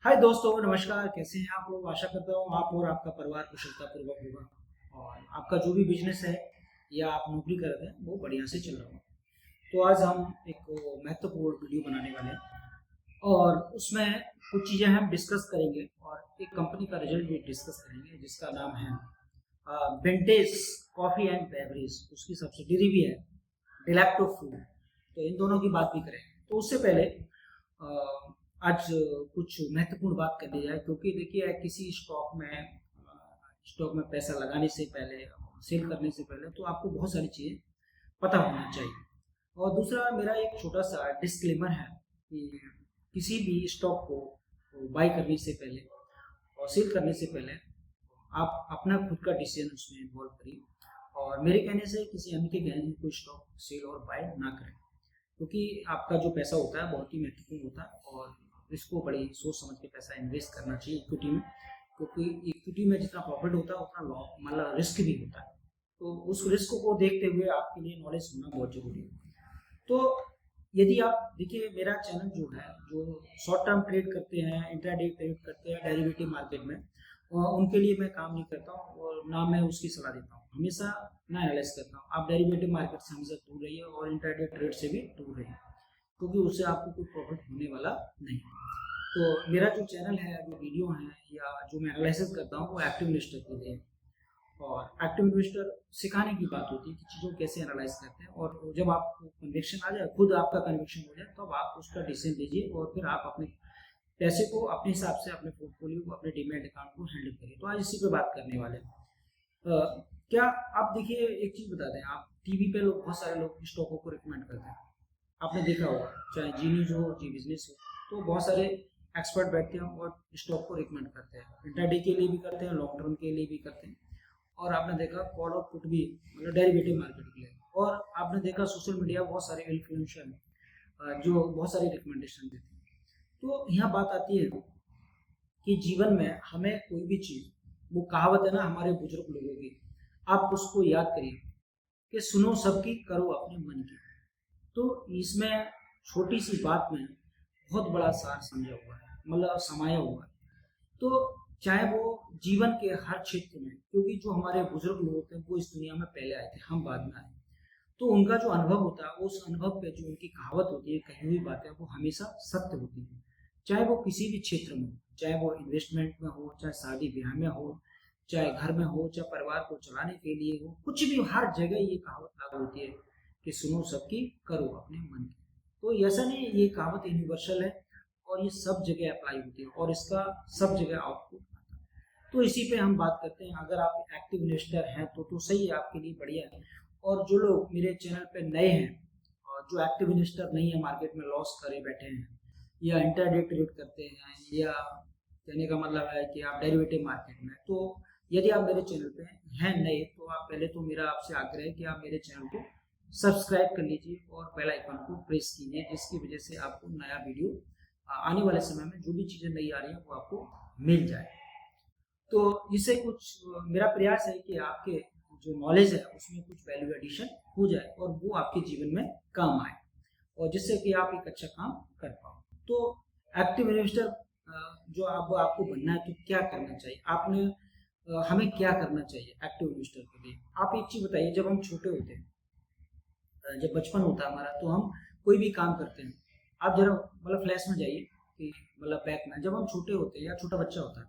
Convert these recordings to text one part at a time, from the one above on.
हाय दोस्तों, नमस्कार। कैसे हैं आप लोग? आशा करता हूँ आप और आपका परिवार कुशलता पूर्वक होगा और आपका जो भी बिजनेस है या आप नौकरी कर रहे हैं वो बढ़िया से चल रहा होगा। तो आज हम एक महत्वपूर्ण वीडियो बनाने वाले हैं और उसमें कुछ चीज़ें हम डिस्कस करेंगे और एक कंपनी का रिजल्ट भी डिस्कस करेंगे जिसका नाम है विंटेज कॉफ़ी एंड बेवरेज। उसकी सब्सिडरी भी है डिलैक्टो फूड। तो इन दोनों की बात भी करेंगे। तो उससे पहले आज कुछ महत्वपूर्ण बात कर ली जाए, क्योंकि देखिए किसी स्टॉक में पैसा लगाने से पहले, सेल करने से पहले तो आपको बहुत सारी चीज़ें पता होना चाहिए। और दूसरा मेरा एक छोटा सा डिस्क्लेमर है कि किसी भी स्टॉक को बाई करने से पहले और सेल करने से पहले आप अपना खुद का डिसीजन उसमें इन्वॉल्व करिए और मेरे कहने से किसी अन्य के कहने से कोई स्टॉक सेल और बाय ना करें, क्योंकि आपका जो पैसा होता है बहुत ही महत्वपूर्ण होता है और इसको बड़ी सोच समझ के पैसा इन्वेस्ट करना चाहिए इक्विटी में, क्योंकि इक्विटी में जितना प्रॉफिट होता है उतना लॉस मतलब रिस्क भी होता है। तो उस रिस्क को देखते हुए आपके लिए नॉलेज होना बहुत जरूरी है। तो यदि आप देखिए, मेरा चैनल जो है, जो शॉर्ट टर्म ट्रेड करते हैं, इंट्राडे ट्रेड करते हैं डेरिवेटिव मार्केट में, उनके लिए मैं काम नहीं करता हूँ और ना मैं उसकी सलाह देता हूँ। हमेशा मैं एनालाइज करता हूँ। आप डेरिवेटिव मार्केट से हमेशा दूर रहिए और इंट्राडे ट्रेड से भी दूर रहिए, क्योंकि उससे आपको कोई प्रॉफिट होने वाला नहीं। तो मेरा जो चैनल है, जो वीडियो है या जो मैं एनालिसिस करता हूँ वो एक्टिव इन्वेस्टर के लिए है। और एक्टिव इन्वेस्टर सिखाने की बात होती है कि चीज़ों को कैसे एनालाइज करते हैं, और जब आपको कन्विक्शन आ जाए, खुद आपका कन्विक्शन हो जाए, तब तो आप उसका डिसीजन लीजिए और फिर आप अपने पैसे को अपने हिसाब से, अपने पोर्टफोलियो को, अपने डीमैट अकाउंट को हैंडल करिए। तो आज इसी पे बात करने वाले हैं। क्या आप देखिए, एक चीज़ बताते हैं, आप टीवी पे लोग, बहुत सारे लोग स्टॉकों को रिकमेंड करते हैं। आपने देखा होगा, चाहे जी न्यूज हो, जी बिजनेस हो, तो बहुत सारे एक्सपर्ट बैठते हैं और स्टॉक को रिकमेंड करते हैं। इंट्राडे के लिए भी करते हैं, लॉन्ग टर्म के लिए भी करते हैं। और आपने देखा कॉल और पुट भी, मतलब डेरिवेटिव मार्केट के लिए। और आपने देखा सोशल मीडिया बहुत सारे इन्फ्लुएंसर जो बहुत सारी रिकमेंडेशन देते हैं। तो यहाँ बात आती है कि जीवन में हमें कोई भी चीज़, वो कहावत है ना हमारे बुजुर्ग लोगों की, आप उसको याद करिए कि सुनो सबकी, करो अपने मन की। तो इसमें छोटी सी बात में बहुत बड़ा सार समझा हुआ है, मतलब समाया हुआ है। तो चाहे वो जीवन के हर क्षेत्र में, क्योंकि जो हमारे बुजुर्ग लोग होते हैं वो इस दुनिया में पहले आए थे, हम बाद में आए। तो उनका जो अनुभव होता है, उस अनुभव पे जो उनकी कहावत होती है, कही हुई बातें, वो हमेशा सत्य होती है। चाहे वो किसी भी क्षेत्र में हो, चाहे वो इन्वेस्टमेंट में हो, चाहे शादी ब्याह में हो, चाहे घर में हो, चाहे परिवार को चलाने के लिए हो, कुछ भी, हर जगह ये कहावत लागू होती है कि सुनो सबकी, करो अपने मन की। तो ऐसा नहीं, ये कहावत यूनिवर्सल है और ये सब जगह अप्लाई होती है और इसका सब जगह आउटपुट आता है। तो इसी पे हम बात करते हैं। अगर आप एक्टिव इन्वेस्टर हैं तो सही है, आपके लिए बढ़िया है। और जो लोग मेरे चैनल पे नए हैं और जो एक्टिव इन्वेस्टर नहीं है, मार्केट में लॉस करे बैठे हैं या इंटरडे ट्रेड करते हैं, या कहने का मतलब है कि आप डेरिवेटिव मार्केट में, तो यदि आप मेरे चैनल पे हैं नए, तो आप पहले तो मेरा आपसे आग्रह है कि आप मेरे चैनल को सब्सक्राइब कर लीजिए और बेल आइकन को प्रेस कीजिए, जिसकी वजह से आपको नया वीडियो आने वाले समय में जो भी चीज़ें नई आ रही हैं वो आपको मिल जाए। तो इससे कुछ मेरा प्रयास है कि आपके जो नॉलेज है उसमें कुछ वैल्यू एडिशन हो जाए और वो आपके जीवन में काम आए, और जिससे कि आप एक अच्छा काम कर पाओ। तो एक्टिव इन्वेस्टर जो आपको बनना है, तो क्या करना चाहिए आपने, हमें क्या करना चाहिए एक्टिव इन्वेस्टर के लिए? आप एक चीज़ बताइए, जब हम छोटे होते हैं, जब बचपन होता है हमारा, तो हम कोई भी काम करते हैं। आप जरा मतलब फ्लैश में जाइए कि मतलब बैक में, जब हम छोटे होते हैं या छोटा बच्चा होता है,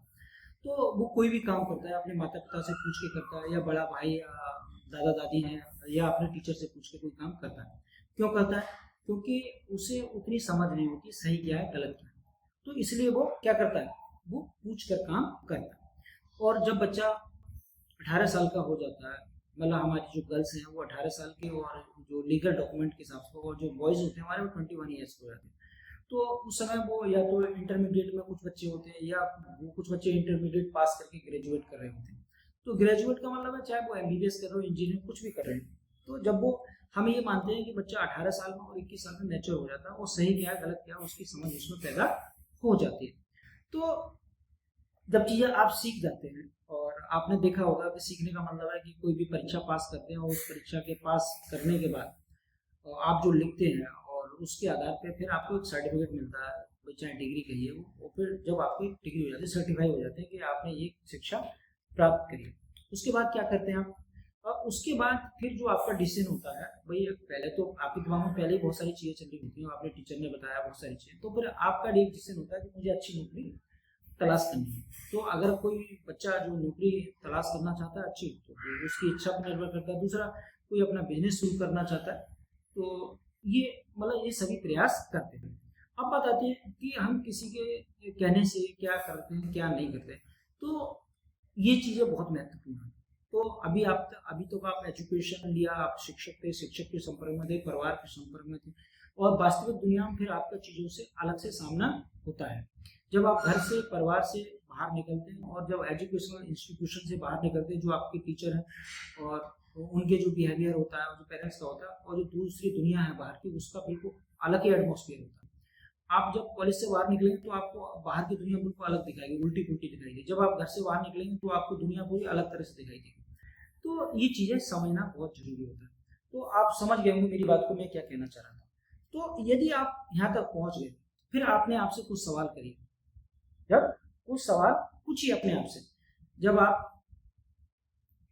तो वो कोई भी काम करता है अपने माता पिता से पूछ के करता है, या बड़ा भाई या दादा दादी हैं या अपने टीचर से पूछ के कोई काम करता है। क्यों करता है? क्योंकि उसे उतनी समझ नहीं होती सही क्या है गलत क्या है। तो इसलिए वो क्या करता है, वो पूछ कर काम करता है। और जब बच्चा 18 साल का हो जाता है, मतलब हमारी जो गर्ल्स हैं वो 18 साल के, और जो लीगल डॉक्यूमेंट के हिसाब से, और जो बॉयज़ होते हैं हमारे वो 21 ईयर्स के हो जाते हैं। तो उस समय वो या तो इंटरमीडिएट में कुछ बच्चे होते हैं, या वो कुछ बच्चे इंटरमीडिएट पास करके ग्रेजुएट कर रहे होते हैं। तो ग्रेजुएट का मतलब है चाहे वो एमबीबीएस कर रहे हो, इंजीनियरिंग, कुछ भी कर रहे हैं। तो जब वो, हम ये मानते हैं कि बच्चा 18 साल में और 21 साल में मैच्योर हो जाता है, वो सही क्या है गलत क्या है उसकी समझ उसमें पैदा हो जाती है। तो जब चीज़ें आप सीख जाते हैं, और आपने देखा होगा कि सीखने का मतलब है कि कोई भी परीक्षा पास करते हैं और उस परीक्षा के पास करने के बाद आप जो लिखते हैं और उसके आधार पे फिर आपको एक सर्टिफिकेट मिलता है, चाहे डिग्री कहिए वो, और फिर जब आपकी डिग्री हो जाती है, सर्टिफाई हो जाते हैं कि आपने ये शिक्षा प्राप्त करी, उसके बाद क्या करते हैं आप? और उसके बाद फिर जो आपका डिसीजन होता है भाई, पहले तो आपके दिमाग में पहले ही बहुत सारी चीज़ें चल रही होती हैं, आपने टीचर ने बताया बहुत सारी चीज़ें, तो फिर आपका एक डिसीजन होता है कि मुझे अच्छी नौकरी तलाश करनी है। तो अगर कोई बच्चा जो नौकरी तलाश करना चाहता है अच्छी, तो फिर उसकी इच्छा पर निर्भर करता है। दूसरा, कोई अपना बिजनेस शुरू करना चाहता है, तो ये मतलब ये सभी प्रयास करते हैं। अब बात आती है कि हम किसी के कहने से क्या करते हैं क्या नहीं करते, तो ये चीज़ें बहुत महत्वपूर्ण हैं। तो अभी तो आप एजुकेशन लिया, आप शिक्षक थे, शिक्षक के संपर्क में थे, परिवार के संपर्क में थे, और वास्तविक दुनिया में फिर आपका चीज़ों से अलग से सामना होता है। जब आप घर से, परिवार से बाहर निकलते हैं, और जब एजुकेशनल इंस्टीट्यूशन से बाहर निकलते हैं, जो आपके टीचर हैं और उनके जो बिहेवियर होता है, और जो पेरेंट्स का होता है, और जो दूसरी दुनिया है बाहर की, उसका बिल्कुल अलग ही एटमोसफियर होता है। आप जब कॉलेज से बाहर निकलेंगे तो आपको बाहर की दुनिया बिल्कुल अलग दिखाएगी, उल्टी पुल्टी दिखाएगी। जब आप घर से बाहर निकलेंगे तो आपको दुनिया पूरी अलग तरह से दिखाई देगी। तो ये चीज़ें समझना बहुत जरूरी होता है। तो आप समझ गए होंगे मेरी बात को, मैं क्या कहना चाह रहा था। तो यदि आप यहाँ तक पहुँच गए, फिर आपने आपसे कुछ सवाल करिए। जब कुछ सवाल पूछिए अपने आप से। जब आप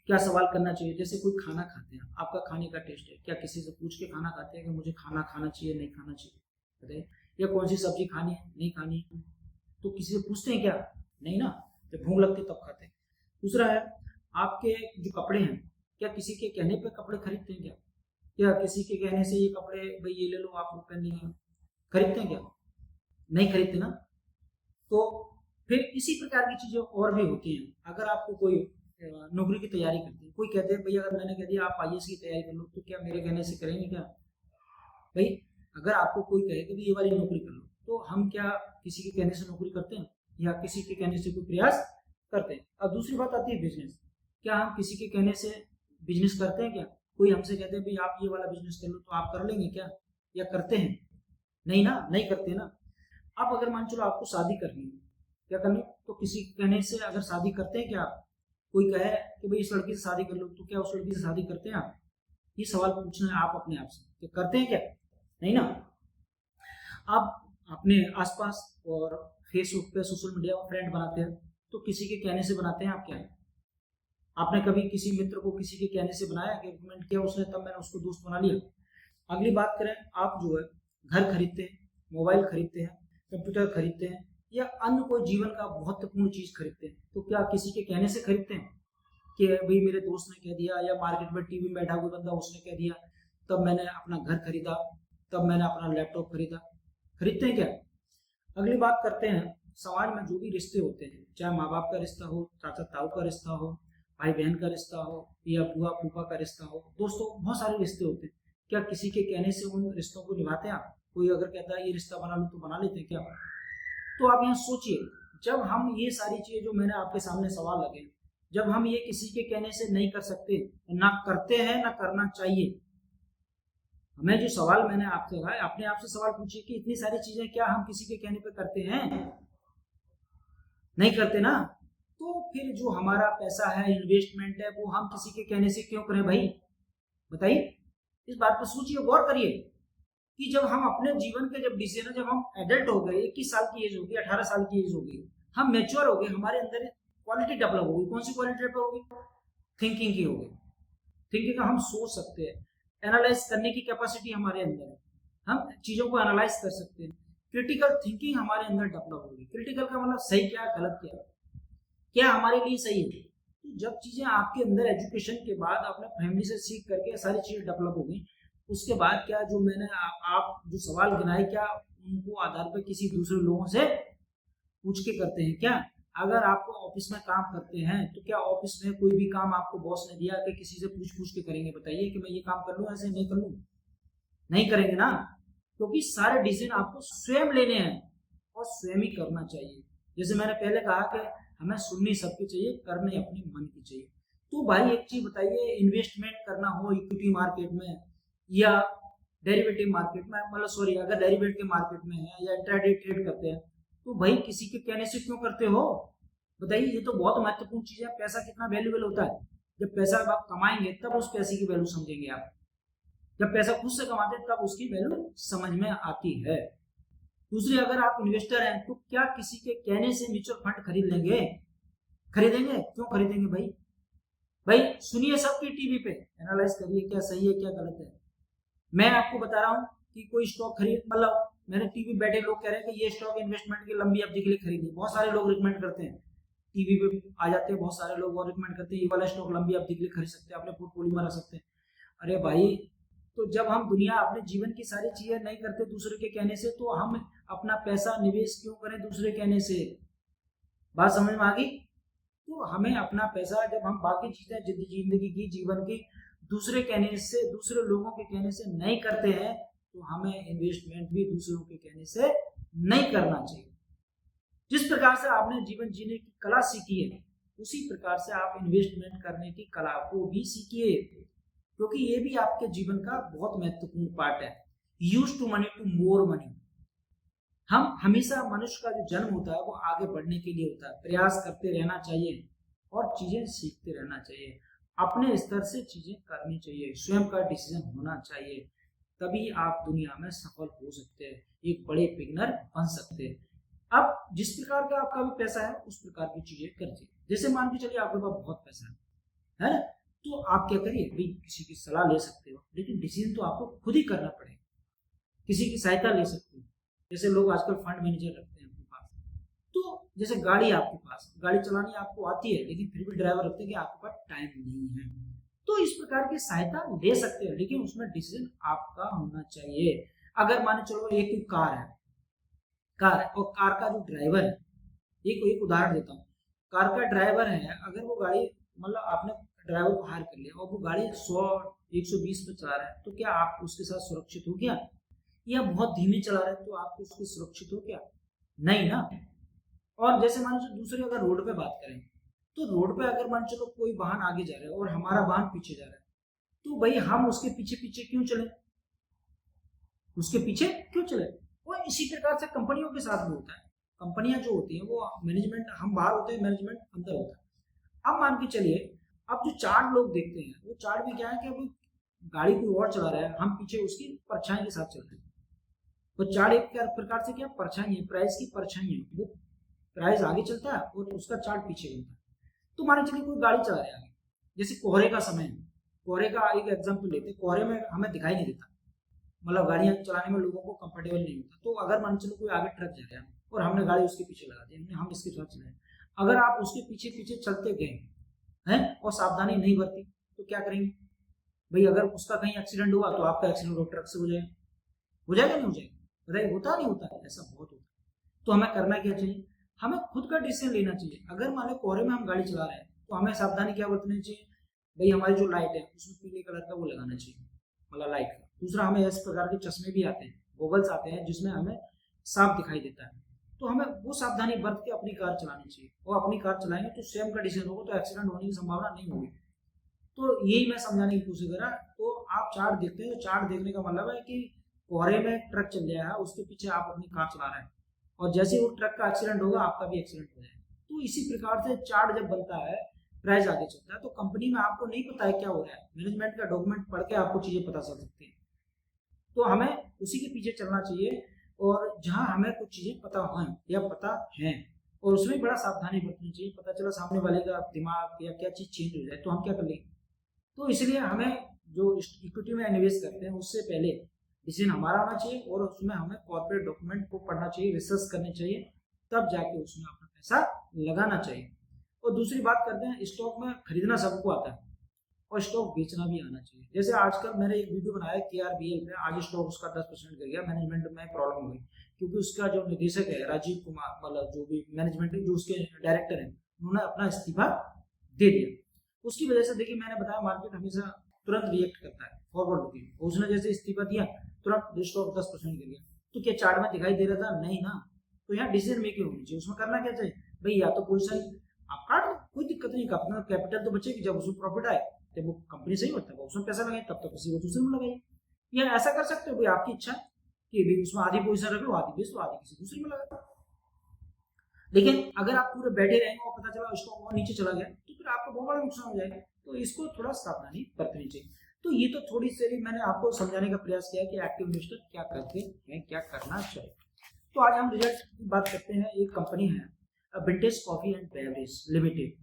क्या सवाल करना चाहिए, जैसे कोई खाना खाते हैं, आपका खाने का टेस्ट है, क्या किसी से पूछ के खाना खाते हैं कि मुझे खाना खाना चाहिए नहीं खाना चाहिए, बताइए। या कौन सी सब्जी खानी है नहीं खानी है, तो किसी से पूछते हैं क्या? नहीं ना, जब भूख लगती तब खाते हैं। दूसरा है, आपके जो कपड़े हैं, क्या किसी के कहने पे कपड़े खरीदते हैं क्या? क्या किसी के कहने से ये कपड़े भाई ये ले लो आप लोग पहन लेंगे, खरीदते हैं क्या? नहीं खरीदते ना। तो फिर इसी प्रकार की चीजें और भी होती हैं। अगर आपको कोई नौकरी की तैयारी करती है, कोई कहते हैं भाई अगर मैंने कह दिया आप आईएएस की तैयारी कर लो, तो क्या मेरे कहने से करेंगे क्या? भाई अगर आपको कोई कहे कि ये वाली नौकरी कर लो, तो हम क्या किसी के कहने से नौकरी करते हैं, या किसी के कहने से कोई प्रयास करते हैं? अब दूसरी बात आती है बिजनेस। क्या हम किसी के कहने से बिजनेस करते हैं क्या? कोई हमसे कहते हैं भाई आप ये वाला बिजनेस कर लो, तो आप कर लेंगे क्या, या करते हैं? नहीं ना, नहीं करते ना। अब अगर मान चलो आपको शादी करनी है, क्या करनी, तो किसी के कहने से अगर शादी करते हैं क्या आप? कोई कहे कि भाई इस लड़की से शादी कर लो, तो क्या उस लड़की से शादी करते हैं आप? ये सवाल पूछना है आप अपने आप से कि करते हैं क्या? नहीं ना। आप अपने आसपास और फेसबुक पे, सोशल मीडिया में फ्रेंड बनाते हैं, तो किसी के कहने से बनाते हैं आप क्या? आपने कभी किसी मित्र को किसी के कहने से बनाया कि रिकमेंड किया उसने, तब मैंने उसको दोस्त बना लिया? अगली बात करें, आप जो है घर खरीदते हैं, मोबाइल खरीदते हैं, कंप्यूटर खरीदते हैं, या अन्य कोई जीवन का महत्वपूर्ण चीज खरीदते हैं, तो क्या किसी के कहने से खरीदते हैं कि भाई मेरे दोस्त ने कह दिया, या मार्केट में टीवी में बैठा हुआ बंदा उसने कह दिया, तब मैंने अपना घर खरीदा, तब मैंने अपना लैपटॉप खरीदा? खरीदते हैं क्या? अगली बात करते हैं, समाज में जो भी रिश्ते होते हैं, चाहे माँ बाप का रिश्ता हो, चाचा ताऊ का रिश्ता हो, भाई बहन का रिश्ता हो, या बुआ फूफा का रिश्ता हो, दोस्तों, बहुत सारे रिश्ते होते हैं। क्या किसी के कहने से उन रिश्तों को निभाते हैं आप? कोई अगर कहता है ये रिश्ता बना लो, तो बना लेते हैं क्या? तो आप यहाँ सोचिए, जब हम ये सारी चीजें जो मैंने आपके सामने सवाल लगे, जब हम ये किसी के कहने से नहीं कर सकते, ना करते हैं, ना करना चाहिए, हमें जो सवाल मैंने आपसे कहा, अपने आप से सवाल पूछिए कि इतनी सारी चीजें क्या हम किसी के कहने पे करते हैं? नहीं करते ना। तो फिर जो हमारा पैसा है, इन्वेस्टमेंट है, वो हम किसी के कहने से क्यों करें भाई? बताइए, इस बात पर सोचिए, गौर करिए कि जब हम अपने जीवन के जब डिसीजन, जब हम एडल्ट हो गए, 21 साल की एज होगी, 18 साल की एज होगी, हम मेच्योर हो गए, हमारे अंदर क्वालिटी डेवलप होगी। कौन सी क्वालिटी डेवलप होगी? थिंकिंग की होगी। थिंकिंग का हम सोच सकते हैं, एनालाइज करने की कैपेसिटी हमारे अंदर है, हम चीजों को एनालाइज कर सकते हैं। क्रिटिकल थिंकिंग हमारे अंदर डेवलप होगी। क्रिटिकल का मतलब सही क्या, गलत क्या, क्या हमारे लिए सही है। तो जब चीजें आपके अंदर एजुकेशन के बाद अपने फैमिली से सीख करके सारी चीजें डेवलप हो गई, उसके बाद क्या जो मैंने आप जो सवाल गिनाए, क्या उनको आधार पर किसी दूसरे लोगों से पूछ के करते हैं क्या? अगर आपको ऑफिस में काम करते हैं, तो क्या ऑफिस में कोई भी काम आपको बॉस ने दिया कि किसी से पूछ पूछ के करेंगे? बताइए कि मैं ये काम कर लूँ, ऐसे नहीं कर लूँ? नहीं करेंगे ना, क्योंकि सारे डिसीजन आपको स्वयं लेने हैं और स्वयं ही करना चाहिए। जैसे मैंने पहले कहा कि हमें सुननी सबकी चाहिए, करने अपने मन की चाहिए। तो भाई एक चीज बताइए, इन्वेस्टमेंट करना हो इक्विटी मार्केट में या डेरिवेटिव मार्केट में, मतलब सॉरी, अगर डेरिवेटिव मार्केट में है या इंट्राडे ट्रेड करते हैं, तो भाई किसी के कहने से क्यों करते हो? बताइए, ये तो बहुत महत्वपूर्ण चीज है। पैसा कितना वैल्यूएबल होता है, जब पैसा आप कमाएंगे तब उस पैसे की वैल्यू समझेंगे आप। जब पैसा खुद से कमाते हैं तब उसकी वैल्यू समझ में आती है। दूसरी, अगर आप इन्वेस्टर हैं तो क्या किसी के कहने से म्यूचुअल फंड खरीद लेंगे? खरीदेंगे? क्यों खरीदेंगे भाई? भाई सुनिए सबकी टीवी पे, एनालाइज करिए क्या सही है क्या गलत है। मैं आपको बता रहा हूँ कि कोई स्टॉक खरीद, मतलब मेरे टीवी बैठे लोग कह रहे हैं कि ये स्टॉक इन्वेस्टमेंट की लंबी अवधि के लिए खरीदिए। बहुत सारे लोग रिकमेंड करते हैं, टीवी पे आ जाते हैं बहुत सारे लोग और रिकमेंड करते हैं ये वाला स्टॉक लंबी अवधि के लिए खरीद सकते हैं, अपने पोर्टफोलियो में रख सकते हैं। अरे भाई, तो जब हम दुनिया अपने जीवन की सारी चीजें नहीं करते दूसरे के कहने से, तो हम अपना पैसा निवेश क्यों करें दूसरे कहने से? बात समझ में आ गई? तो हमें अपना पैसा, जब हम बाकी चीजें जिंदगी की, जीवन की दूसरे कहने से, दूसरे लोगों के कहने से नहीं करते हैं, तो हमें इन्वेस्टमेंट भी दूसरों के कहने से नहीं करना चाहिए। जिस प्रकार से आपने जीवन जीने की कला सीखी है, उसी प्रकार से आप इन्वेस्टमेंट करने की कला को भी सीखिए, क्योंकि ये भी आपके जीवन का बहुत महत्वपूर्ण पार्ट है। Use to money to more money. हम हमेशा, मनुष्य का जो जन्म होता है वो आगे बढ़ने के लिए होता है, प्रयास करते रहना चाहिए और चीजें सीखते रहना चाहिए, अपने स्तर से चीजें करनी चाहिए, स्वयं का डिसीजन होना चाहिए, तभी आप दुनिया में सफल हो सकते हैं, एक बड़े बिगिनर बन सकते हैं। अब जिस प्रकार का आपका भी पैसा है उस प्रकार की चीजें करिए। जैसे मान के चलिए आपके पास बहुत पैसा है ना, तो आप क्या करिए भाई, किसी की सलाह ले सकते हो, लेकिन डिसीजन तो आपको खुद ही करना पड़ेगा। किसी की सहायता ले सकते हो, जैसे लोग आजकल फंड मैनेजर रखते हैं अपने पास। तो जैसे गाड़ी, आपके पास गाड़ी चलानी आपको आती है, लेकिन फिर भी ड्राइवर रखते हैं कि आपके पास टाइम नहीं है, तो इस प्रकार की सहायता ले सकते हैं, लेकिन उसमें डिसीजन आपका होना चाहिए। अगर मान चलो एक कार है और कार का जो ड्राइवर है, एक उदाहरण देता हूँ, कार का ड्राइवर है, अगर वो गाड़ी, मतलब आपने ड्राइवर को हायर कर लिया और वो गाड़ी 100-120 पे चला रहा है, तो क्या आप उसके साथ सुरक्षित हो क्या? या बहुत धीमे चला रहे हैं तो आप उसके सुरक्षित हो क्या? नहीं ना। और जैसे मान लो दूसरे, अगर रोड पे बात करें, तो रोड पे अगर मान चलो कोई वाहन आगे जा रहा है और हमारा वाहन पीछे जा रहा है, तो भाई हम उसके पीछे पीछे क्यों चले? उसके पीछे क्यों चले? वो इसी प्रकार से कंपनियों के साथ भी होता है। कंपनियां जो होती हैं वो मैनेजमेंट, हम बाहर होते हैं, मैनेजमेंट अंदर होता है। अब मान के चलिए, अब जो चार लोग देखते हैं, वो चार भी क्या है कि अभी गाड़ी कोई और चला रहा है, हम पीछे उसकी परछाई के साथ चल रहे हैं। वो चार एक प्रकार से क्या परछाई है, प्राइस की परछाई है, वो प्राइस आगे चलता है और उसका चार्ट पीछे बनता है। तो मान चलिए कोई गाड़ी चला रहा है, जैसे कोहरे का समय है, कोहरे का एक एग्जाम्पल लेते हैं, कोहरे में हमें दिखाई नहीं देता, मतलब गाड़ियां चलाने में लोगों को कंफर्टेबल नहीं होता। तो अगर मान चलो कोई आगे ट्रक जा रहा है और हमने गाड़ी उसके पीछे लगा दी, हम इसके साथ चलाए, अगर आप उसके पीछे पीछे चलते गए हैं और सावधानी नहीं बरती, तो क्या करेंगे भाई? अगर उसका कहीं एक्सीडेंट हुआ तो आपका एक्सीडेंट ट्रक से हो जाएगा, हो जाएगा नहीं हो जाएगा? बताइए, होता नहीं होता? ऐसा बहुत होता है। तो हमें करना क्या चाहिए? हमें खुद का डिसीजन लेना चाहिए। अगर मान लो कोहरे में हम गाड़ी चला रहे हैं, तो हमें सावधानी क्या बरतनी चाहिए भाई? हमारी जो लाइट है उसमें पीले कलर का वो लगाना चाहिए, मतलब लाइट का। दूसरा, हमें इस प्रकार के चश्मे भी आते हैं, गॉगल्स आते हैं, जिसमें हमें साफ दिखाई देता है, तो हमें वो सावधानी बरत के अपनी कार चलानी चाहिए। और अपनी कार चलाएंगे तो स्वयं का डिसीजन होगा, तो एक्सीडेंट होने की संभावना नहीं होगी। तो यही मैं समझाने की कोशिश कर रहा। तो आप चार्ट देखते हैं, चार्ट देखने का मतलब है कि कोहरे में ट्रक चल जाए है, उसके पीछे आप अपनी कार चला रहे हैं, और जैसे वो ट्रक का एक्सीडेंट होगा आपका भी एक्सीडेंट हो जाएगा। तो इसी प्रकार से चार्ट जब बनता है, प्राइस आगे चलता है, तो कंपनी में आपको नहीं पता है क्या हो रहा है, मैनेजमेंट का डॉक्यूमेंट पढ़ के आपको चीजें पता चल सकती है। तो हमें उसी के पीछे चलना चाहिए, और जहां हमें कुछ चीजें पता हो या पता है, और उसमें बड़ा सावधानी बरतनी चाहिए। पता चला सामने वाले का दिमाग या क्या चीज चेंज हो जाए, तो हम क्या कर लेंगे? तो इसलिए हमें जो इक्विटी में इन्वेस्ट करते हैं उससे पहले डिसीजन हमारा होना चाहिए, और उसमें हमें कॉर्पोरेट डॉक्यूमेंट को पढ़ना चाहिए, रिसर्च करनी चाहिए, तब जाके उसमें अपना पैसा लगाना चाहिए। और दूसरी बात करते हैं, स्टॉक में खरीदना सबको आता है और स्टॉक बेचना भी आना चाहिए। जैसे आजकल मैंने एक वीडियो बनाया KRBL पे, आज स्टॉक उसका 10% गिर गया, मैनेजमेंट में प्रॉब्लम हो गई, क्योंकि उसका जो निदेशक है राजीव कुमार, मतलब जो भी मैनेजमेंट जो उसके डायरेक्टर है, उन्होंने अपना इस्तीफा दे दिया। उसकी वजह से देखिए, मैंने बताया मार्केट हमेशा तुरंत रिएक्ट करता है, फॉरवर्ड लुकिंग। उसने जैसे इस्तीफा दिया, तुरंत स्टॉक 10% गिर गया। तो क्या चार्ट में दिखाई दे रहा था? नहीं ना। तो यहाँ डिसीजन मेकिंग होनी चाहिए। उसमें करना क्या चाहिए भाई? या तो पोजीशन आप काट दो, कोई दिक्कत नहीं, अपना कैपिटल तो बचेगी, जब उसमें प्रॉफिट आए, जब वो कंपनी सही होता है वो उसमें पैसा लगाए, तब तक किसी को दूसरे में लगाइए। या ऐसा कर सकते हो भाई, आपकी इच्छा कि भाई उसमें आधी पोजीशन रख लो, आधी बेच लो, आधी किसी दूसरे में लगा दो। लेकिन अगर आप पूरे बैठे रहेंगे और पता चला स्टॉक और नीचे चला गया, तो फिर आपको बहुत बड़ा नुकसान हो जाएगा। तो इसको थोड़ा सावधानी बरतनी चाहिए। तो ये तो थोड़ी सी मैंने आपको समझाने का प्रयास किया कि एक्टिव इन्वेस्टर क्या करते हैं, क्या करना चाहिए। तो आज हम रिजल्ट की बात करते हैं। एक कंपनी है vintage Coffee and beverage limited,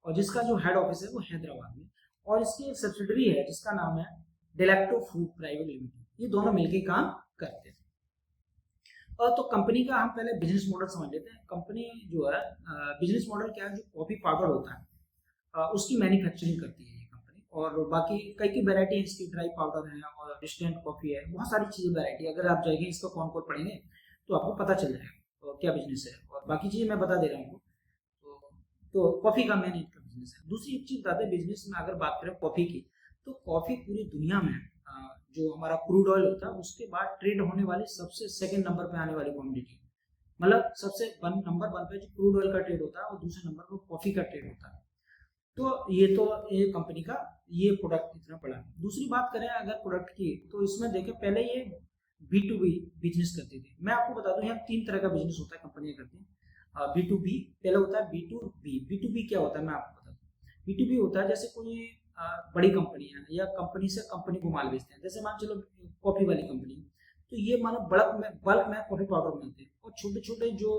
और जिसका जो हेड ऑफिस है वो हैदराबाद में, और इसकी एक सब्सिडरी है जिसका नाम है डेलेक्टो फूड प्राइवेट लिमिटेड। ये दोनों मिलकर काम करते हैं। तो कंपनी का हम पहले बिजनेस मॉडल समझ लेते हैं। कंपनी जो है बिजनेस मॉडल क्या है, जो कॉफी पाउडर होता है उसकी मैन्युफैक्चरिंग करती है ये कंपनी, और बाकी कई कई वैरायटी है इसकी, ड्राई पाउडर है और इंस्टेंट कॉफी है, बहुत सारी चीजें वैरायटी है। अगर आप जाएंगे इसका कौन कौन पढ़ेंगे तो आपको पता चल जाएगा तो क्या बिजनेस है, और बाकी चीजें मैं बता दे रहा हूँ। तो कॉफी का मेन इनका बिजनेस है। दूसरी एक चीज बताते हैं बिजनेस में, अगर बात करें कॉफी की, तो कॉफी पूरी दुनिया में जो हमारा क्रूड ऑयल होता है उसके बाद ट्रेड होने वाली सबसे सेकंड नंबर पे आने वाली कमोडिटी, मतलब सबसे नंबर वन पे जो क्रूड ऑयल का ट्रेड होता है और दूसरे नंबर पर कॉफी का ट्रेड होता है। तो ये कंपनी का ये प्रोडक्ट इतना बड़ा है। दूसरी बात करें अगर प्रोडक्ट की, तो इसमें देखें पहले ये B2B बिजनेस करती थी। मैं आपको बता दूं यहाँ 3 तरह का बिजनेस होता है कंपनियां करती हैं। B2B पहले होता है, B2B। B2B क्या होता है मैं आपको बता दूं। B2B होता है जैसे कोई बड़ी कंपनी है या कंपनी से कंपनी को माल बेचते हैं, जैसे मान चलो कॉफी वाली कंपनी, तो ये मानो बल्क में कॉफी पाउडर बनाते हैं, और छोटे छोटे जो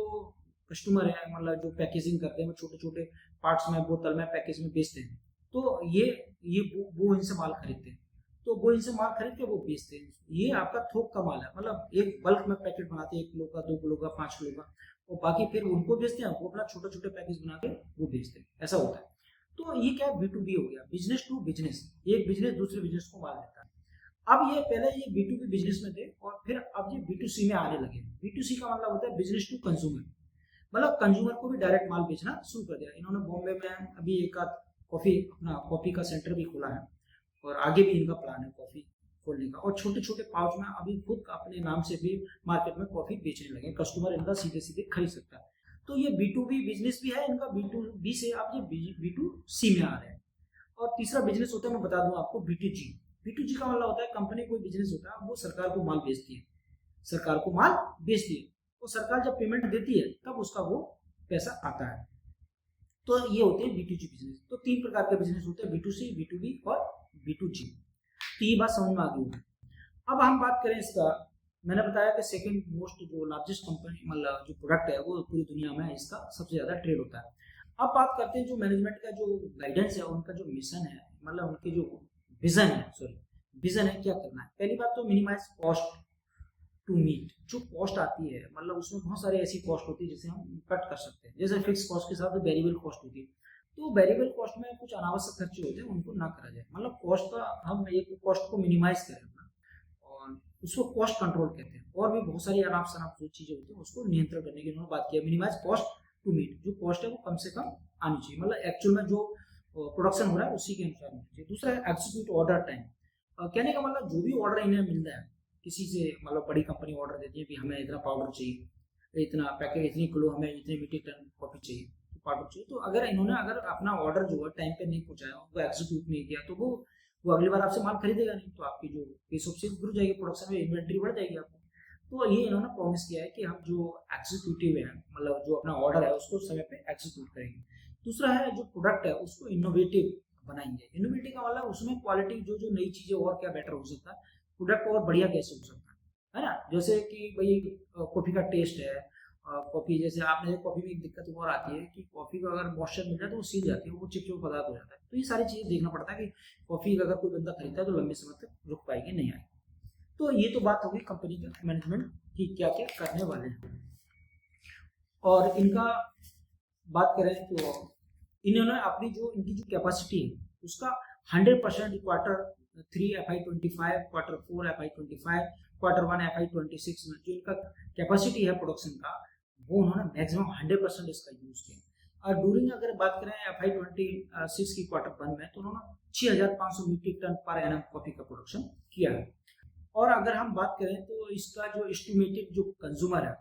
कस्टमर है, मतलब जो पैकेजिंग करते हैं, वो छोटे छोटे पार्ट्स में, बोतल में, पैकेज में बेचते हैं। तो ये वो इनसे माल खरीदते हैं, तो वो इनसे माल खरीद के वो बेचते हैं। ये आपका थोक का माल है, मतलब एक बल्क में पैकेट बनाते हैं, 1 किलो का, 2 किलो का, 5 किलो का, और बाकी फिर उनको बेचते हैं, वो अपना छोटे छोटे पैकेज बना के वो बेचते हैं, ऐसा होता है। तो ये क्या B2B हो गया, बिजनेस टू बिजनेस। एक बिजनेस दूसरे बिजनेस को माल देता है। अब ये पहले ये B2B बिजनेस में थे, और फिर अब ये B2C में आने लगे। B2C का मतलब होता है बिजनेस टू कंज्यूमर, मतलब कंज्यूमर को भी डायरेक्ट माल बेचना शुरू कर दिया इन्होंने। बॉम्बे में अभी एक आध कॉफी का सेंटर भी खोला है, और आगे भी इनका प्लान है कॉफी खोलने का, और छोटे छोटे पाउच में अभी खुद अपने नाम से भी मार्केट में कॉफी बेचने लगे, कस्टमर इनका सीधे सीधे खरीद सकता है। तो ये B2B बिजनेस भी है इनका, B2B से आप ये B2C में आ रहे हैं। और तीसरा बिजनेस होता है, मैं बता दूं आपको, B2G। B2G का मतलब होता है कंपनी कोई बिजनेस होता है, वो सरकार को माल बेचती है, सरकार को माल बेचती है, तो सरकार जब पेमेंट देती है तब उसका वो पैसा आता है। तो ये होते हैं B2G बिजनेस। तो 3 प्रकार के बिजनेस होते हैं, B2C, B2B और B2G। तो ये बात समझ में आ गई होगी। अब हम बात करें इसका, मैंने बताया कि सेकंड मोस्ट जो लार्जेस्ट कंपनी, मतलब जो प्रोडक्ट है वो पूरी दुनिया में इसका सबसे ज्यादा ट्रेड होता है। अब बात करते हैं जो मैनेजमेंट का जो गाइडेंस है, उनका जो मिशन है, मतलब उनकी जो विजन है क्या करना है। पहली बात तो मिनिमाइज कॉस्ट टू मीट। जो कॉस्ट आती है, मतलब उसमें बहुत सारी ऐसी कॉस्ट होती है जिसे हम कट कर सकते हैं। जैसे फिक्स कॉस्ट के साथ वेरिएबल कॉस्ट होती है, तो वेरिएबल कॉस्ट में कुछ अनावश्यक खर्चे होते हैं, उनको ना करा जाए। मतलब कॉस्ट का हम एक कॉस्ट को मिनिमाइज करें अपना, और उसको कॉस्ट कंट्रोल कहते हैं। और भी बहुत सारी अनाप शनाप जो चीजें होती है उसको नियंत्रण करने की उन्होंने बात किया। मिनिमाइज कॉस्ट टू मीट, जो कॉस्ट है वो कम से कम आनी चाहिए, मतलब एक्चुअल में जो प्रोडक्शन हो रहा है उसी के अनुसार होना चाहिए। दूसरा है एग्जीक्यूट ऑर्डर टाइम। कहने का मतलब जो भी ऑर्डर इन्हें मिल रहा है किसी से, मतलब बड़ी कंपनी ऑर्डर देती है कि हमें इतना पाउडर चाहिए, इतना पैकेट, इतनी किलो, हमें इतने मीट्रिक टन कॉफी चाहिए, तो पाउडर चाहिए, तो अगर इन्होंने अपना ऑर्डर जो है टाइम पे नहीं पहुंचाया, वो एग्जीक्यूट नहीं किया, तो वो अगली बार आपसे माल खरीदेगा नहीं, तो आपकी जो पेस ऑफ सेल्स गिर जाएगी, प्रोडक्शन में इन्वेंट्री बढ़ जाएगी आपको। तो ये इन्होंने प्रॉमिस किया है कि हम जो एग्जीक्यूटिव है, मतलब जो अपना ऑर्डर है उसको समय पे एग्जीक्यूट करेंगे। दूसरा है जो प्रोडक्ट है उसको इनोवेटिव बनाएंगे। इनोवेटिव का मतलब उसमें क्वालिटी, जो नई चीजें और क्या बेटर हो सकता है, प्रोडक्ट और बढ़िया कैसे हो सकता है ना। जैसे कि भाई कॉफी का टेस्ट है, कॉफी जैसे आपने कॉफी में एक दिक्कत और आती है कि कॉफी को अगर मॉइस्चर मिल जाए तो वो सील जाती है, वो चिपचिप पदार्थ हो जाता है। तो ये सारी चीजें देखना पड़ता है कि कॉफी अगर कोई बंदा खरीदता है तो लंबे समय तक रुक पाएगी, नहीं आएगी। तो ये तो बात होगी कंपनी का मैनेजमेंट की क्या क्या करने वाले हैं। और इनका बात करें तो इन्होंने अपनी जो इनकी जो कैपेसिटी है उसका 100% Q3 FY25, Q4 FY25, Q1 FY26 में जो इनका कैपेसिटी है प्रोडक्शन का, वो उन्होंने मैक्सिमम 100% इसका यूज किया। और ड्यूरिंग अगर बात करें FY26 की Q1 में, तो उन्होंने 6500 मीट्रिक टन पर एनम कॉफी का प्रोडक्शन किया है। और अगर हम बात करें तो इसका जो एस्टिमेटेड जो कंज्यूमर है,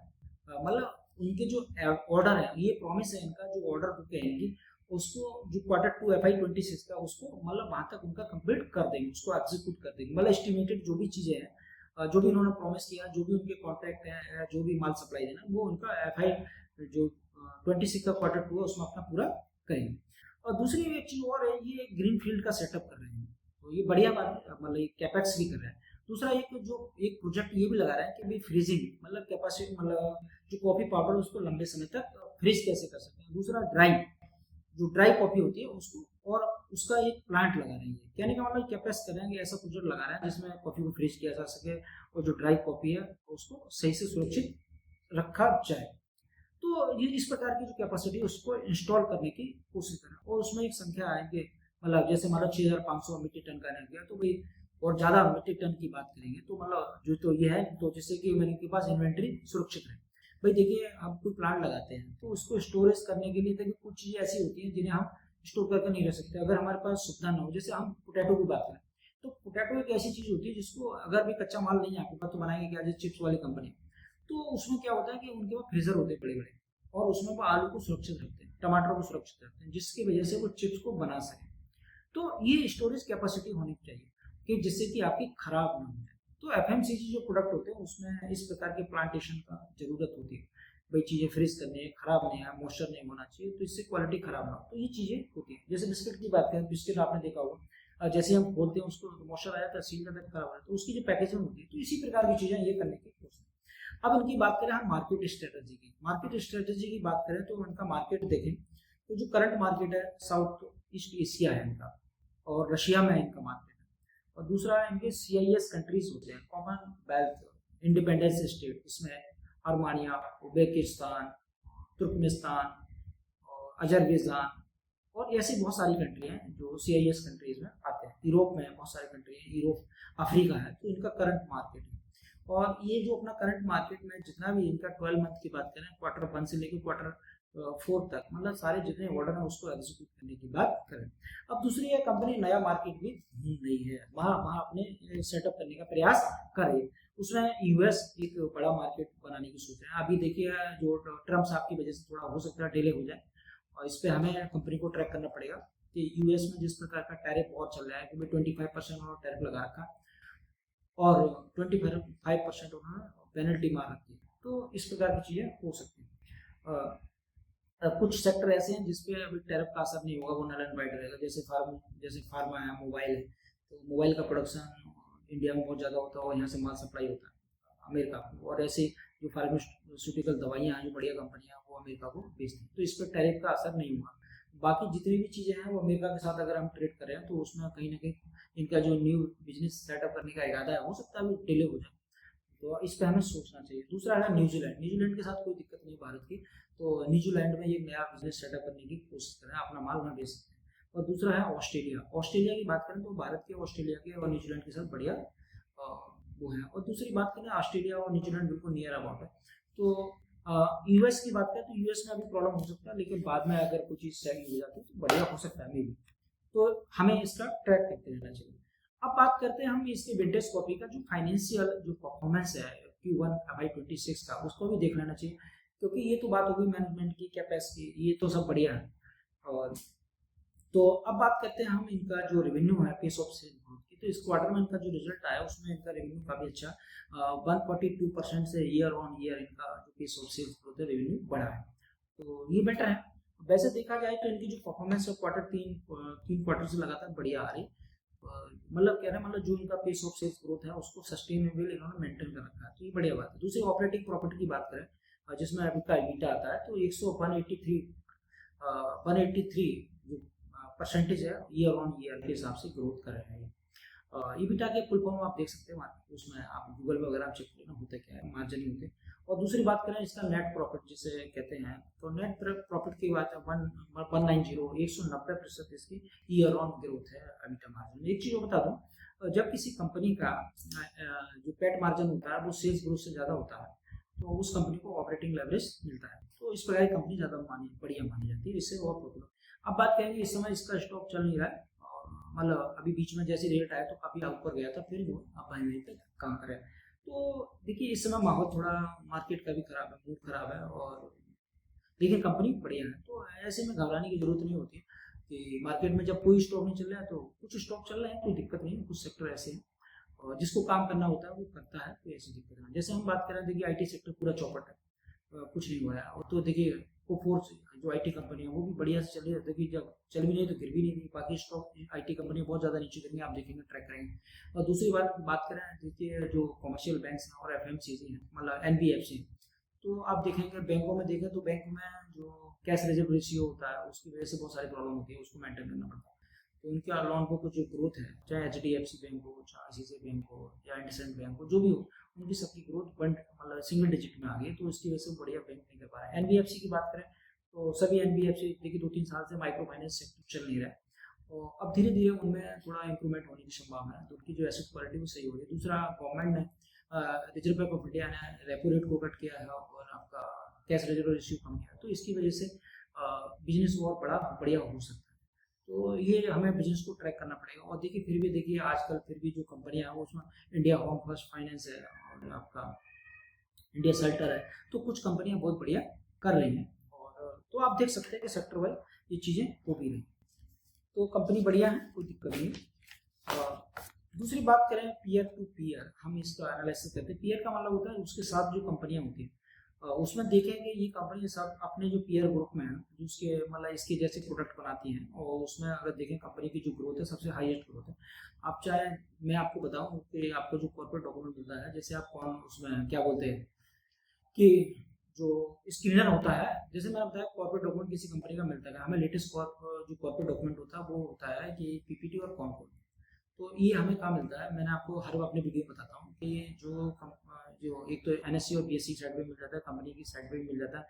मतलब उनके जो ऑर्डर है, ये प्रॉमिस है इनका, जो ऑर्डर बुक है इनकी, उसको जो Q2 FY26 का, उसको मतलब वहां तक उनका कंप्लीट कर देंगे, उसको एग्जीक्यूट कर देंगे। मतलब एस्टिमेटेड जो भी चीजें हैं, जो भी उन्होंने प्रॉमिस किया, जो भी उनके कॉन्ट्रैक्ट है, जो भी माल सप्लाई देना, वो उनका जो 26 का Q2 है उसमें अपना पूरा करेंगे। और दूसरी एक चीज और है, ये ग्रीन फील्ड का सेटअप कर रहे हैं, तो ये बढ़िया बात है, मतलब कैपेक्स भी कर रहे हैं। दूसरा एक प्रोजेक्ट ये भी लगा रहा है कि भाई फ्रीजिंग मतलब कैपेसिटी मतलब जो कॉफी पाउडर उसको लंबे समय तक फ्रीज कैसे कर सकते हैं। दूसरा जो ड्राई कॉफी होती है उसको, और उसका एक प्लांट लगा रहे हैं। कहने का मतलब कैपेस कर रहे हैं कि ऐसा प्रोजेक्ट लगा रहा है जिसमें कॉफी को फ्रीज किया जा सके और जो ड्राई कॉफी है उसको सही से सुरक्षित रखा जाए। तो ये इस प्रकार की जो कैपेसिटी है उसको इंस्टॉल करने की कोशिश करें, और उसमें एक संख्या आएंगे मतलब जैसे मान लो 6500 मीट्रिक टन का एनर्जी, तो भाई और ज़्यादा मीट्रिक टन की बात करेंगे तो मतलब जो तो ये है तो जिससे कि मेरे के पास इन्वेंट्री सुरक्षित रहे। भाई देखिए आप कोई प्लांट लगाते हैं तो उसको स्टोरेज करने के लिए देखिए कुछ चीज़ें ऐसी होती हैं जिन्हें हम स्टोर करके नहीं रह सकते अगर हमारे पास सुविधा ना हो। जैसे हम पोटैटो की बात करें तो पोटैटो एक ऐसी चीज़ होती है जिसको अगर भी कच्चा माल नहीं है आपके पास तो बनाएंगे क्या, जैसे चिप्स वाली कंपनी, तो उसमें क्या होता है कि उनके पास फ्रीजर होते हैं बड़े बड़े, और उसमें वो आलू को सुरक्षित रखते हैं, टमाटर को सुरक्षित रखते हैं, जिसकी वजह से वो चिप्स को बना सके। तो ये स्टोरेज कैपेसिटी होनी चाहिए कि जिससे कि आपकी खराब ना हो जाए। तो एफएमसीजी जो प्रोडक्ट होते हैं उसमें इस प्रकार के प्लांटेशन का जरूरत होती है। भाई चीज़ें फ्रीज करने खराब नहीं है, मॉइस्चर नहीं होना चाहिए, तो इससे क्वालिटी खराब ना हो, तो ये चीज़ें होती है। जैसे बिस्किट की बात करें, बिस्किट आपने देखा होगा जैसे हम खोलते हैं उसको मॉइस्चर आया था सील का खराब है, तो उसकी जो पैकेजिंग होती है, तो इसी प्रकार की चीज़ें ये करने की कोशिश। अब इनकी बात करें हम मार्केट स्ट्रेटजी की, बात करें तो उनका मार्केट देखें तो जो करंट मार्केट है साउथ ईस्ट एशिया है इनका, और रशिया में इनका मार्केट है, और दूसरा इनके CIS कंट्रीज होते हैं, कॉमनवेल्थ इंडिपेंडेंस स्टेट, इसमें आर्मानिया, उज्बेकिस्तान, तुर्कमेनिस्तान, अजरबैजान और ऐसी बहुत सारी कंट्री हैं जो CIS कंट्रीज में आते हैं। यूरोप में बहुत सारी कंट्री हैं, यूरोप अफ्रीका है, तो इनका करंट मार्केट है। और ये जो अपना करंट मार्केट में जितना भी इनका 12 मंथ की बात करें, Q1 से लेकर Q4 तक, मतलब सारे जितने ऑर्डर हैं उसको एग्जीक्यूट करने की बात करें। अब दूसरी ये कंपनी नया मार्केट भी ढूंढ रही है, वहाँ अपने सेटअप करने का प्रयास कर रही है। उसमें US एक बड़ा मार्केट बनाने की सोच है। अभी देखिए जो ट्रम्प साहब की वजह से थोड़ा हो सकता है डिले हो जाए, और इस पर हमें कंपनी को ट्रैक करना पड़ेगा कि US में जिस प्रकार का टैरिफ बहुत चल रहा है, क्योंकि 25% उन्होंने टैरिफ लगा रखा और 25% उन्होंने पेनल्टी मार रखी है, तो इस प्रकार की चीज़ें हो सकती हैं। कुछ सेक्टर ऐसे हैं जिसपे अभी टैरिफ का असर नहीं होगा, वो नल एंड वाइड रहेगा, जैसे फार्मा है, मोबाइल है, तो मोबाइल का प्रोडक्शन इंडिया में बहुत ज़्यादा होता है और यहाँ से माल सप्लाई होता है अमेरिका को, और ऐसे जो फार्मास्यूटिकल दवाइयाँ हैं जो बढ़िया कंपनियाँ वो अमेरिका को बेचती हैं, तो इस पर टैरिफ का असर नहीं हुआ। बाकी जितनी भी चीज़ें हैं वो अमेरिका के साथ अगर हम ट्रेड कर रहे हैं तो उसमें कहीं ना कहीं इनका जो न्यू बिजनेस सेटअप करने का इरादा है हो सकता है अभी डिले हो जाए, तो इस पर हमें सोचना चाहिए। दूसरा है न्यूजीलैंड के साथ कोई दिक्कत नहीं भारत की, तो न्यूजीलैंड में एक नया बिजनेस सेटअप करने की कोशिश करें, अपना माल वहाँ बेच सकते हैं। और दूसरा है ऑस्ट्रेलिया की बात करें तो भारत के, ऑस्ट्रेलिया के और न्यूजीलैंड के साथ बढ़िया वो है। और दूसरी बात करें ऑस्ट्रेलिया और न्यूजीलैंड बिल्कुल नियर अबाउट है। तो US की बात करें तो US में अभी प्रॉब्लम हो सकता है, लेकिन बाद में अगर कुछ चीज़ सही हो जाती है तो बढ़िया हो सकता है मे भी, तो हमें इसका ट्रैक करते रहना चाहिए। अब बात करते हैं हम इसके विंटेज कॉपी का जो फाइनेंशियल जो परफॉर्मेंस है Q1 FY26 का, उसको भी देख लेना चाहिए, क्योंकि ये तो बात होगी मैनेजमेंट की कैपेसिटी, ये तो सब बढ़िया है। और तो अब बात करते हैं हम इनका जो रेवेन्यू है पेस ऑफ सेल ग्रोथ की, तो इस क्वार्टर में इनका जो रिजल्ट आया उसमें इनका रेवेन्यू काफ़ी अच्छा 142% से ईयर ऑन ईयर इनका जो पेस ऑफ सेल ग्रोथ है रेवेन्यू बढ़ा है, तो ये बेटर है। वैसे देखा जाए तो इनकी जो परफॉर्मेंस है तीन क्वार्टर से लगातार बढ़िया आ रही, मतलब कह रहे हैं मतलब जो इनका पेस ऑफ सेल्स ग्रोथ है उसको सस्टेनेबल इन्होंने मेंटेन कर रखा है, तो ये बढ़िया बात है। दूसरी ऑपरेटिंग प्रॉफिट की बात करें जिसमें अभी का ईटा आता है, तो 183 जो परसेंटेज है ईयर ऑन ईयर के हिसाब से ग्रोथ कर रहे हैं। ईबिटा के फुल फॉर्म आप देख सकते हैं, उसमें आप गूगल में वगैरह चेक करें होता क्या है, मार्जिन ही होते। और दूसरी बात करें इसका नेट प्रॉफिट जिसे कहते हैं, तो नेट प्रॉफिट की बात है 190% इसकी ईयर ऑन ग्रोथ है ईबिटा मार्जिन। एक चीज़ बता दूं, जब किसी कंपनी का जो पेट मार्जिन होता है वो सेल्स ग्रोथ से ज़्यादा होता है तो उस कंपनी को ऑपरेटिंग लेवरेज मिलता है, तो इस प्रकार की कंपनी ज़्यादा बढ़िया मानी जाती है, इससे और प्रॉफिट। अब बात करेंगे इस समय इसका स्टॉक चल नहीं रहा है, मतलब अभी बीच में जैसे रेट आया तो काफ़ी ऊपर गया था, फिर जो अब भाई तक काम करे। तो देखिए इस समय माहौल थोड़ा मार्केट का भी खराब है, मूड खराब है, और लेकिन कंपनी बढ़िया है, तो ऐसे में घबराने की जरूरत नहीं होती कि मार्केट में जब कोई स्टॉक नहीं चल रहा है, तो कुछ स्टॉक चल रहे हैं कोई दिक्कत नहीं है, कुछ सेक्टर ऐसे हैं और जिसको काम करना होता है वो करता है, कोई ऐसी दिक्कत नहीं। जैसे हम बात करें देखिए IT सेक्टर पूरा चौपट है, कुछ नहीं हो रहा है, और तो देखिए कोफोर्स जो आईटी कंपनी है वो भी बढ़िया से चल रही है, देखिए जब चल भी नहीं तो गिर भी नहीं रही, बाकी स्टॉक आईटी कंपनी बहुत ज़्यादा नीचे गिरेंगे, आप देखेंगे ट्रैक करेंगे। और दूसरी बात करें देखिए जो कमर्शियल बैंक्स हैं और एफएमसीजी हैं मतलब एनबीएफसी, तो आप देखेंगे बैंकों में देखें तो बैंक में जो कैश रिजर्व रेशियो होता है उसकी वजह से बहुत सारी प्रॉब्लम होती है, उसको मेंटेन करना पड़ता है। तो उनका लोन बुक जो ग्रोथ है, चाहे एचडीएफसी बैंक हो, चाहे आईसीआईसीआई बैंक हो या इंडसइंड बैंक हो, जो भी हो, उनकी सबकी ग्रोथ मतलब सिंगल डिजिट में आ गई, तो इसकी वजह से बढ़िया बैंक नहीं कर पा रहा है। एनबीएफसी की बात करें तो सभी एनबीएफसी देखिए 2-3 साल से माइक्रो फाइनेंस सेक्टर चल नहीं रहा है, और अब धीरे धीरे उनमें थोड़ा इंप्रूवमेंट होने की संभावना है, तो उनकी जो एसेट क्वालिटी वो सही हो रही है। दूसरा, गवर्नमेंट ने रिजर्व बैंक ऑफ इंडिया ने रेपो रेट को कट किया है और आपका कैश रिजर्व रेशियो कम किया है, तो इसकी वजह से बिजनेस और बढ़िया हो सकता है। तो ये हमें बिजनेस को ट्रैक करना पड़ेगा। और देखिए फिर भी देखिए आजकल फिर भी जो कंपनियां हैं उसमें इंडिया होम फर्स्ट फाइनेंस है और आपका इंडिया सेल्टर है, तो कुछ कंपनियां बहुत बढ़िया कर रही हैं, और तो आप देख सकते हैं कि सेक्टर वाइज ये चीज़ें हो भी रही, तो कंपनी बढ़िया है, कोई दिक्कत नहीं। दूसरी बात करें पीयर टू पीयर, हम इसका एनालिसिस करते हैं। पीयर का मतलब होता है उसके साथ जो कंपनियां होती हैं, उसमें देखेंगे ये कंपनी सब अपने जो पीयर ग्रुप में है जो उसके मतलब इसके जैसे प्रोडक्ट बनाती हैं, और उसमें अगर देखें कंपनी की जो ग्रोथ है सबसे हाईएस्ट ग्रोथ है। आप चाहे मैं आपको बताऊं कि आपको जो कॉर्पोरेट डॉक्यूमेंट मिलता है, जैसे आप कौन उसमें क्या बोलते हैं कि जो स्क्रीनर होता है, जैसे मैंने बताया कॉर्पोरेट डॉक्यूमेंट किसी कंपनी का मिलता है, हमें लेटेस्ट जो कॉर्पोरेट डॉक्यूमेंट होता है वो होता है कि पीपीटी और कॉन्कोड। तो ये हमें कहाँ मिलता है, मैंने आपको हर अपने वीडियो में बताता हूँ कि जो एक तो एनएससी और बीएससी साइड पे मिल जाता है, कंपनी की साइड पे भी मिल जाता है,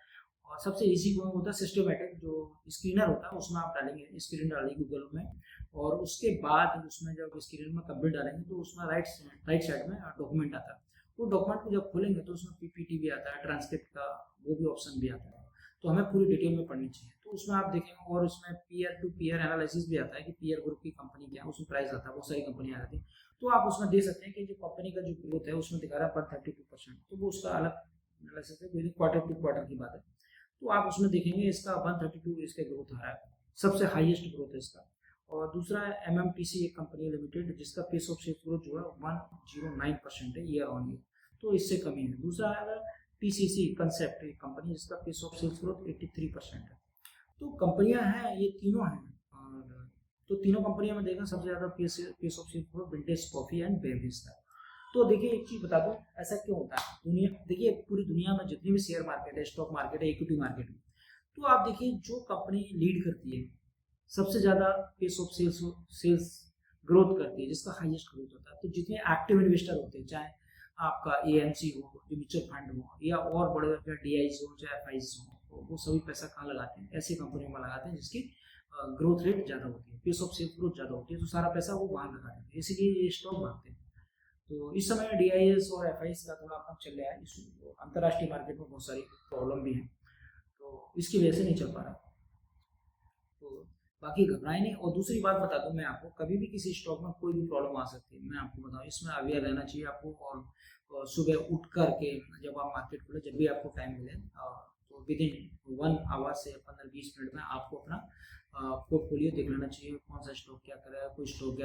और सबसे इजी कौन होता है सिस्टमेटिक जो स्क्रीनर होता है, उसमें आप डालेंगे स्क्रीन डालेंगे गूगल में, और उसके बाद उसमें जब स्क्रीन में कंप्लीट डालेंगे तो उसमें राइट साइड में डॉक्यूमेंट आता है। वो डॉक्यूमेंट को जब खोलेंगे तो उसमें पीपीटी भी आता है, ट्रांसक्रिप्ट का वो भी ऑप्शन भी आता है, तो हमें पूरी डिटेल में पढ़नी चाहिए। तो उसमें आप देखेंगे, और उसमें पीयर टू पीयर एनालिसिस भी आता है कि पीयर ग्रुप की कंपनी क्या है, उसमें प्राइस आता है, बहुत सारी कंपनियां आ जाती है, तो आप उसमें देख सकते हैं कि जो कंपनी का जो ग्रोथ है उसमें दिखा रहा है 132%, तो वो उसका अलग एनालिसिस है, क्वार्टर टू क्वार्टर की बात है, तो आप उसमें देखेंगे इसका 132 इसका ग्रोथ आ रहा है, सबसे हाईएस्ट ग्रोथ है इसका। और दूसरा है एमएमटीसी एक कंपनी लिमिटेड, जिसका पेस ऑफ सेल्स ग्रोथ जो है 109% है ईयर ऑन ईयर, तो इससे कमी है। दूसरा है टीसीसी कंसेप्ट एक कंपनी, जिसका पेस ऑफ सेल्स ग्रोथ 83% है। तो कंपनियां हैं ये तीनों हैं, और तो तीनों कंपनियों में देखा सबसे ज्यादा pace of sales growth Vintage Coffee and Beverage का। तो देखिए एक चीज बता दूं, ऐसा क्यों होता है, दुनिया देखिए पूरी दुनिया में जितनी भी शेयर मार्केट है, स्टॉक मार्केट है, इक्विटी मार्केट है, तो आप देखिए जो कंपनी लीड करती है सबसे ज्यादा पेस ऑफ सेल्स ग्रोथ करती है, जिसका हाईएस्ट ग्रोथ होता है, तो जितने एक्टिव इन्वेस्टर होते हैं, चाहे आपका एएमसी हो, जो म्यूचुअल फंड हो, या और बड़े चाहे डीआईज हो, चाहे एफआईज हो, तो वो सभी पैसा कहाँ लगाते हैं, ऐसी कंपनियों में लगाते हैं जिसकी ग्रोथ रेट ज़्यादा होती है, पेस ऑफ सेल्स ग्रोथ ज़्यादा होती है, तो सारा पैसा वो वहाँ लगा देते हैं, इसीलिए ये स्टॉक भागते हैं। तो इस समय डीआईएस और एफआईज का थोड़ा कम चल रहा है, अंतर्राष्ट्रीय मार्केट में बहुत सारी प्रॉब्लम भी है, तो इसकी वजह से नहीं चल पा रहा। तो बाकी घबराए नहीं। और दूसरी बात बता दूं मैं आपको, कभी भी किसी स्टॉक में कोई भी प्रॉब्लम आ सकती है, मैं आपको बताऊं, इसमें अवेयर रहना चाहिए आपको। और सुबह उठ करके जब आप मार्केट खोले, जब भी आपको टाइम मिले, तो विद इन 1 आवर से 15-20 मिनट में आपको अपना पोर्टफोलियो देख लेना चाहिए, कौन सा स्टॉक क्या कर रहा है, कोई स्टॉक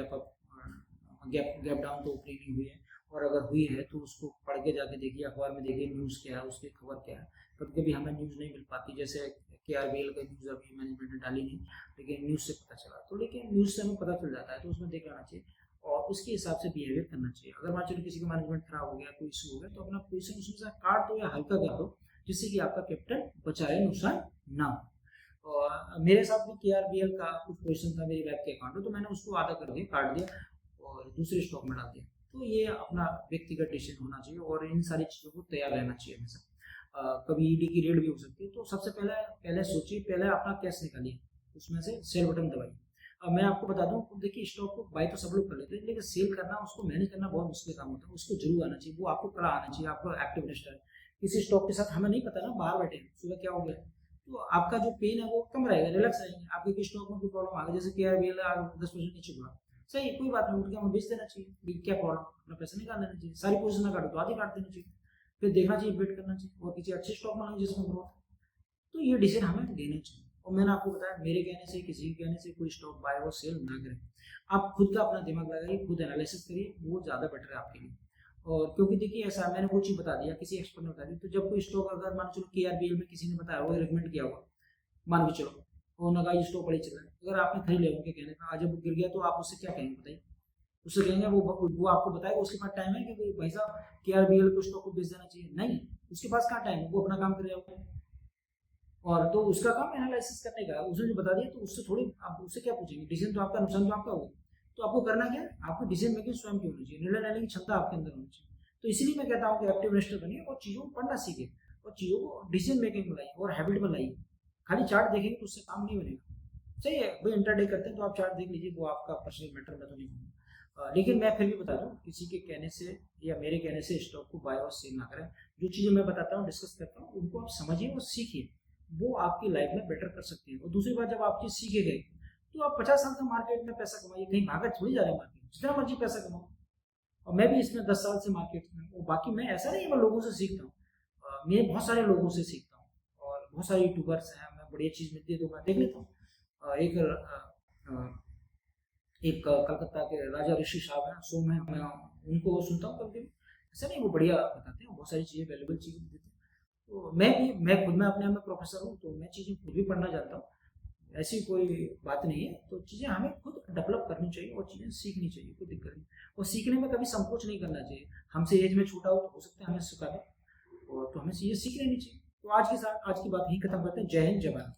गैप डाउन तो ऊपरी नहीं हुई है, और अगर हुई है तो उसको पढ़ के जाके देखिए, अखबार में देखिए न्यूज़ क्या है, उसकी खबर क्या है। कभी कभी हमें न्यूज़ नहीं मिल पाती, जैसे KRBL का न्यूज़ अभी मैनेजमेंट ने डाली नहीं, लेकिन न्यूज़ से पता चला, तो लेकिन न्यूज़ से हमें पता चल जाता है, तो उसमें देख लेना चाहिए और उसके हिसाब से बिहेवियर करना चाहिए। अगर मान चलो किसी का मैनेजमेंट खराब हो गया, कोई इशू हो गया, तो अपना पोजीशन उसमें से काट दो या हल्का कर दो, जिससे कि आपका कैपिटल बचा रहे, नुकसान ना हो। और मेरे साथ भी KRBL का कुछ पोजीशन था मेरी बैंक के अकाउंट में, तो मैंने उसको आधा करके काट दिया और दूसरे स्टॉक में डाल दिया। तो ये अपना व्यक्तिगत डिसीजन होना चाहिए, और इन सारी चीज़ों को तैयार रहना चाहिए हमेशा। कभी ईडी की रेड भी हो सकती है, तो सबसे पहले सोचिए, पहले अपना कैश निकालिए, उसमें से सेल बटन दबाइए। अब मैं आपको बता दूं, देखिए स्टॉक को बाय तो सब लोग कर लेते हैं, लेकिन सेल करना, उसको मैनेज करना बहुत मुश्किल काम होता है, उसको जरूर आना चाहिए, वो आपको कला आना चाहिए। आपको एक्टिव इन्वेस्टर है, किसी स्टॉक के साथ हमें नहीं पता ना, बाहर बैठे सुबह क्या हो गया, तो आपका जो पेन है वो कम रहेगा, रिलैक्स रहेंगे। आपके किस स्टॉक में कोई प्रॉब्लम आ गई, जैसे KRBL 10% नीचे हुआ, सही, कोई बात नहीं, उठ के हमें बेच देना चाहिए, क्या प्रॉब्लम, अपना पैसा निकाल लेना चाहिए, सारी पोजीशन ना काटो तो आधी काट देना चाहिए, फिर देखना चाहिए, वेट करना चाहिए, और किसी अच्छे स्टॉक में लगे जिसमें ग्रोथ, तो ये डिसीजन हमें लेना चाहिए। और मैंने आपको बताया, मेरे कहने से, किसी के कहने से कोई स्टॉक बाय और सेल ना करें, आप खुद का अपना दिमाग लगाइए, खुद एनालिसिस करिए, वो ज़्यादा बेटर है आपके लिए। और क्योंकि देखिए ऐसा मैंने वो चीज़ बता दिया, किसी एक्सपर्ट ने बता दी, तो जब कोई स्टॉक अगर मान चलो KRBL में किसी ने बताया होगा, रिकमेंड किया होगा, मान के चलो वो नगा ये स्टॉक बड़ी चल रहा है, अगर आपने खरीद लिया उनके कहने पर, आज जब वो गिर गया तो आप उससे क्या कहेंगे बताइए? उससे कहेंगे वो आपको बताएगा उसके पास टाइम है कि भाई साहब KRBL को स्टॉक को बेच देना चाहिए? नहीं, उसके पास कहाँ टाइम है, वो अपना काम कर रहा है। और तो उसका काम एनालिसिस करने का, उसने जो बता दिया तो उससे थोड़ी आप उससे क्या पूछेंगे, डिसीजन तो आपका, नुकसान तो आपका होगा। तो आपको करना क्या है, आपको डिसीजन मेकिंग स्वयं की होनी चाहिए, निर्णय लेने की क्षमता आपके अंदर होनी चाहिए। तो इसीलिए मैं कहता हूँ कि एक्टिव इन्वेस्टर बनिए और चीज़ों को पढ़ना सीखे और चीज़ों को डिसीजन मेकिंग में लाइए और हैबिट में लाइए। खाली चार्ट देखेंगे तो उससे काम नहीं बनेगा। सही है भाई, इंटरडे करते हैं तो आप चार्ट देख लीजिए, वो आपका पर्सनल मैटर में तो नहीं होगा। लेकिन मैं फिर भी बता दूं, किसी के कहने से या मेरे कहने से स्टॉक को बाय और सेल ना करें। जो चीज़ें मैं बताता हूँ, डिस्कस करता हूँ, उनको आप समझिए और सीखिए, वो आपकी लाइफ में बेटर कर सकते हैं। और दूसरी बात, जब आप चीज़ सीखे गए तो आप 50 साल तक मार्केट में पैसा कमाइए, कहीं भागा थोड़ी जा रहे हैं मार्केट, जितना मर्जी पैसा कमाओ। और मैं भी इसमें 10 साल से मार्केट में हूँ। बाकी मैं ऐसा नहीं है मैं लोगों से सीखता हूँ, मैं बहुत सारे लोगों से सीखता हूँ और बहुत सारे यूट्यूबर्स हैं, मैं बढ़िया चीज़ मिलती है तो मैं देख लेता हूँ। एक कलकत्ता के राजा ऋषि साहब हैं, सो मैं उनको सुनता हूँ कभी कभी। ऐसा नहीं, वो बढ़िया बताते हैं, बहुत सारी चीज़ें, वैल्यूबल चीज़ें देते हैं। तो मैं खुद में अपने आप में प्रोफेसर हूँ, तो मैं चीज़ें खुद भी पढ़ना चाहता हूँ, ऐसी कोई बात नहीं है। तो चीज़ें हमें खुद डेवलप करनी चाहिए और चीज़ें सीखनी चाहिए, कोई दिक्कत नहीं। और सीखने में कभी संकोच नहीं करना चाहिए। हमसे एज में छोटा हो सकता है हमें सिखा दे, और तो हमें चीज़ें सीख लेनी चाहिए। तो आज के साथ आज की बात यही खत्म करते हैं। जय हिंद, जय भारत।